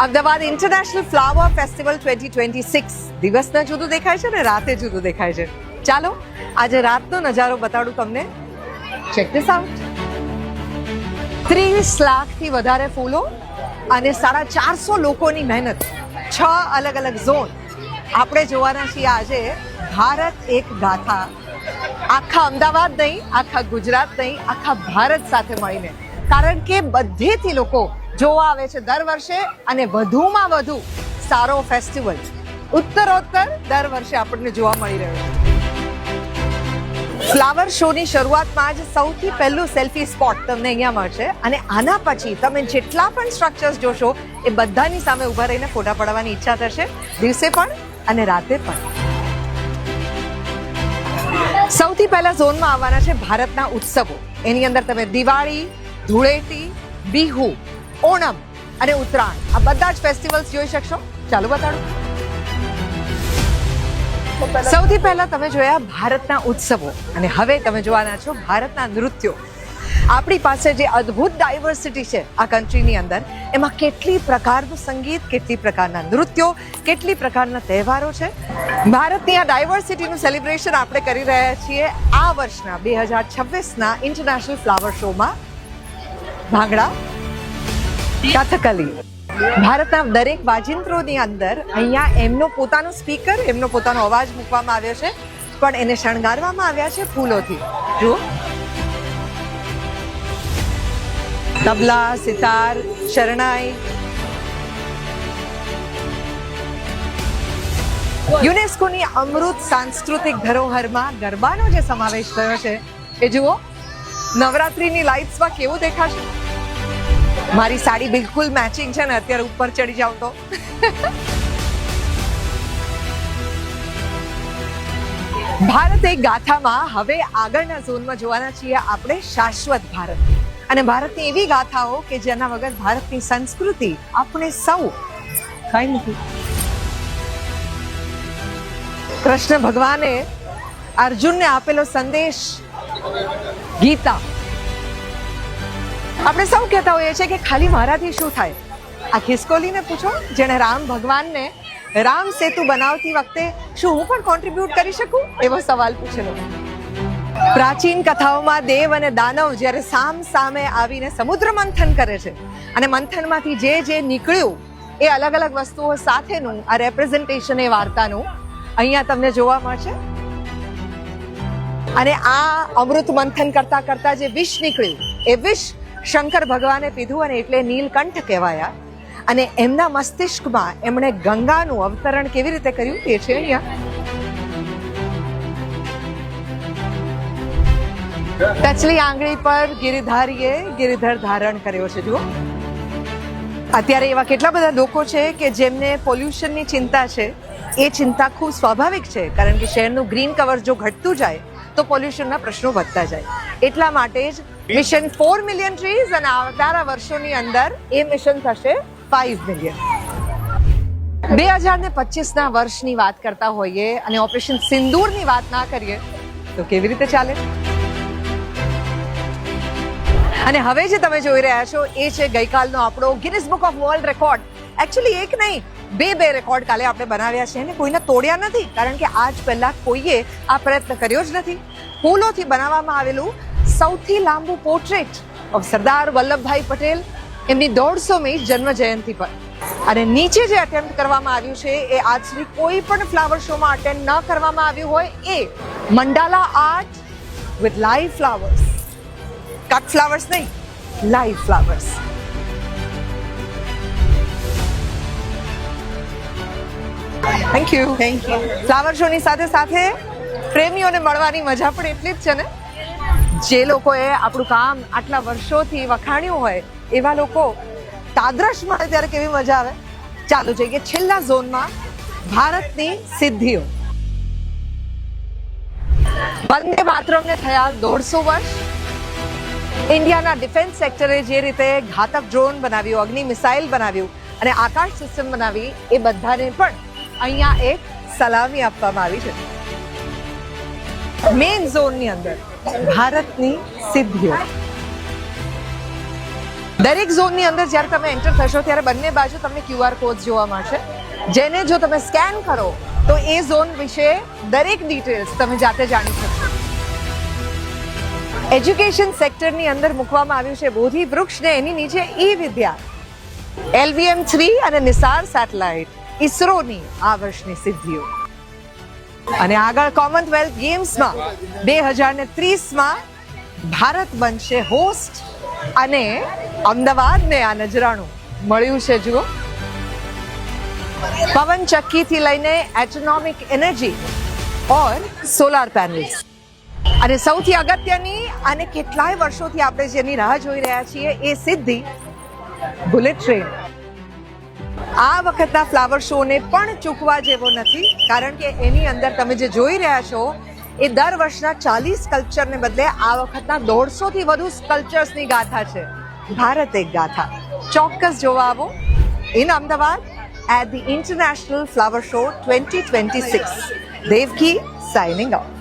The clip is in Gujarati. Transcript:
અમદાવાદ ઇન્ટરનેશનલ ફ્લાવર ફેસ્ટિવલ 2026 દિવસના જુદું દેખાય છે ને રાતે જુદું દેખાય છે. ચાલો આજે રાતનો નજારો બતાડું તમને. Check this out. 30 લાખથી વધારે ફૂલો અને 450 લોકોની મહેનત, 6 અલગ અલગ ઝોન. આપણે જોવાના છીએ આજે ભારત એક ગાથા. આખા અમદાવાદ નહીં, આખા ગુજરાત નહીં, આખા ભારત સાથે મળીને, કારણ કે બધેથી લોકો જોવા આવે છે દર વર્ષે અને વધુમાં વધુ સારો ફેસ્ટિવલ ઉત્તરોત્તર દર વર્ષે આપણને જોવા મળી રહ્યો છે. ફ્લાવર શોની શરૂઆતમાં જ સૌથી પહેલું સેલ્ફી સ્પોટ તમને અહીંયા મળશે અને આના પછી તમે જેટલા પણ સ્ટ્રક્ચર્સ જોશો એ બધાની સામે ઊભા રહીને ફોટા પડાવવાની ઈચ્છા થશે, દિવસે પણ અને રાતે પણ. સૌથી પહેલા ઝોનમાં આવવાના છે ભારતના ઉત્સવો. એની અંદર તમે દિવાળી, ધૂળેટી, બિહુ, ઓણમ અને ઉત્તરાયણ આ બધા જ ફેસ્ટિવલ્સ જોઈ શકશો. ચાલો બતાડું. સૌથી પહેલા તમે જોયા ભારતના ઉત્સવો અને હવે તમે જોવાના છો ભારતના નૃત્યો. આપણી પાસે જે અદ્ભુત ડાયવર્સિટી છે આ કન્ટ્રીની અંદર, એમાં કેટલી પ્રકારનું સંગીત, કેટલી પ્રકારના નૃત્યો, કેટલી પ્રકારના તહેવારો છે. ભારતની આ ડાયવર્સિટીનું સેલિબ્રેશન આપણે કરી રહ્યા છીએ આ વર્ષના 2026ના ઇન્ટરનેશનલ ફ્લાવર શોમાં. ભાંગડા, કથકલી, ભારતના દરેક વાજિંત્રોની અંદર અહીંયા એમનો પોતાનો સ્પીકર, એમનો પોતાનો અવાજ મૂકવામાં આવ્યો છે, પણ એને શણગારવામાં આવ્યા છે ફૂલોથી. જુઓ, તબલા, સિતાર, શરણાઈ. યુનેસ્કોની અમૃત સાંસ્કૃતિક ધરોહરમાં ગરબાનો જે સમાવેશ થયો છે એ જુઓ. નવરાત્રીની લાઇટ્સમાં કેવું દેખાશે. મારી સાડી બિલકુલ મેચિંગ છે ને અત્યારે ઉપર ચડી જાવ તો. ભારત એક ગાથામાં હવે આગળના ઝોનમાં જોવાના છીએ આપણે શાશ્વત ભારત. અને ભારતની એવી ગાથાઓ કે જેના વગર ભારતની સંસ્કૃતિ આપણે સૌ કઈ નથી. કૃષ્ણ ભગવાને અર્જુનને આપેલો સંદેશ ગીતા. આપણે સૌ કહેતા હોઈએ છીએ કે ખાલી મારાથી શું થાય. આ ખિસકોલીને પૂછો જેણે રામ ભગવાનને રામ સેતુ બનાવતી વખતે શું હું પણ કોન્ટ્રીબ્યુટ કરી શકું એવો સવાલ પૂછેલો. પ્રાચીન કથાઓમાં દેવ અને દાનવ જ્યારે સામ સામે આવીને સમુદ્ર મંથન કરે છે અને મંથનમાંથી જે નીકળ્યું એ અલગ અલગ વસ્તુઓ સાથેનું આ રેપ્રેઝન્ટેશન એ વાર્તાનું અહીંયા તમને જોવા મળશે. અને આ અમૃત મંથન કરતા કરતા જે વિષ નીકળ્યું એ વિષ શંકર ભગવાને પીધું અને એટલે નીલકંઠ કહેવાયા. અને એમના મસ્તિષ્કમાં એમણે ગંગાનું અવતરણ કેવી રીતે કર્યું એ છે અહીંયા. ટચલી આંગળી પર ગિરિધારીએ ગિરિધર ધારણ કર્યો છે. જુઓ, અત્યારે એવા કેટલા બધા લોકો છે કે જેમને પોલ્યુશનની ચિંતા છે. એ ચિંતા ખૂબ સ્વાભાવિક છે, કારણ કે શહેરનું ગ્રીન કવર જો ઘટતું જાય તો પોલ્યુશનના પ્રશ્નો વધતા જાય. એટલા માટે જ મિશન 4 મિલિયન ટ્રીઝ અને આવનારા વર્ષોની અંદર એ મિશન થશે 5 મિલિયન. 2025ના વર્ષની વાત કરતા હોઈએ અને ઓપરેશન સિંદૂરની વાત ના કરીએ તો કેવી રીતે ચાલે. અને હવે જે તમે જોઈ રહ્યા છો એ છે ગઈકાલનો આપણો Guinness book of world record. Actually એક નહીં, બે રેકોર્ડ કાલે આપણે બનાવ્યા છે અને કોઈને તોડ્યા નથી, કારણ કે આજ પહેલા કોઈએ આ પ્રયત્ન કર્યો જ નથી. ફૂલોથી બનાવવામાં આવેલું સૌથી લાંબુ પોર્ટ્રેટ ઓફ સરદાર વલ્લભભાઈ પટેલ એમની 150મી જન્મ જયંતિ પર. અને નીચે જે અટેમ્પ્ટ કરવામાં આવ્યું છે એ આજ સુધી કોઈ પણ ફ્લાવર શોમાં અટેમ્પ્ટ ન કરવામાં આવ્યું હોય એ mandala art with live flowers. Cut flowers નહીં, live flowers. Thank you. Flower શોની સાથે સાથે પ્રેમીઓને મળવાની મજા પણ એટલી જ છે ને. જે લોકોએ આપણું કામ આટલા વર્ષોથી વખાણ્યું હોય એવા લોકો તાદ્રશ મળે ત્યારે કેવી મજા આવે. ચાલો જઈએ છેલ્લા ઝોનમાં, ભારતની સિદ્ધિઓ. વંદે માતરમને થયા 150 વર્ષ. ઇન્ડિયાના ડિફેન્સ સેક્ટરે જે રીતે ઘાતક ડ્રોન બનાવ્યું, અગ્નિ મિસાઇલ બનાવ્યું અને આકાશ સિસ્ટમ બનાવી, એ બધાને પણ અહીંયા એક સલામી આપવામાં આવી છે. મેઇન ઝોનની અંદર ભારતની સિદ્ધિઓ. દરેક ઝોનની અંદર જ્યારે તમે એન્ટર થશો ત્યારે બંને બાજુ તમને QR કોડ જોવા મળશે, જેને જો તમે સ્કેન કરો તો એ ઝોન વિશે દરેક ડિટેલ્સ તમે જાતે જાણી શકશો. એજ્યુકેશન સેક્ટરની અંદર મૂકવામાં આવ્યું છે બોધિ વૃક્ષ ને એની નીચે વિદ્યા, LVM-3 અને નિસાર સેટેલાઇટ, ઇસરોની આ વર્ષની સિદ્ધિઓ. અને આગળ કોમનવેલ્થ ગેમ્સમાં 2030માં ભારત બનશે હોસ્ટ અને અમદાવાદને આ નજરાણું મળ્યું છે. જુઓ, પવન ચક્કીથી લઈને એટોમિક એનર્જી ઓર સોલાર પેનલ્સ, અને સૌથી અગત્યની અને કેટલાય વર્ષોથી આપણે જેની રાહ જોઈ રહ્યા છીએ એ સિદ્ધિ બુલેટ ટ્રેન. આ વખતના ફ્લાવર શોને પણ ચૂકવા જેવો નથી, કારણ કે એની અંદર તમે જે જોઈ રહ્યા છો એ દર વર્ષના 40 સ્કલ્પચરને બદલે આ વખતના 150 થી વધુ સ્કલ્પચર્સની ગાથા છે. ભારત એક ગાથા. ચોક્કસ જોવા આવો in Ahmedabad at the International Flower Show 2026. Devki signing off.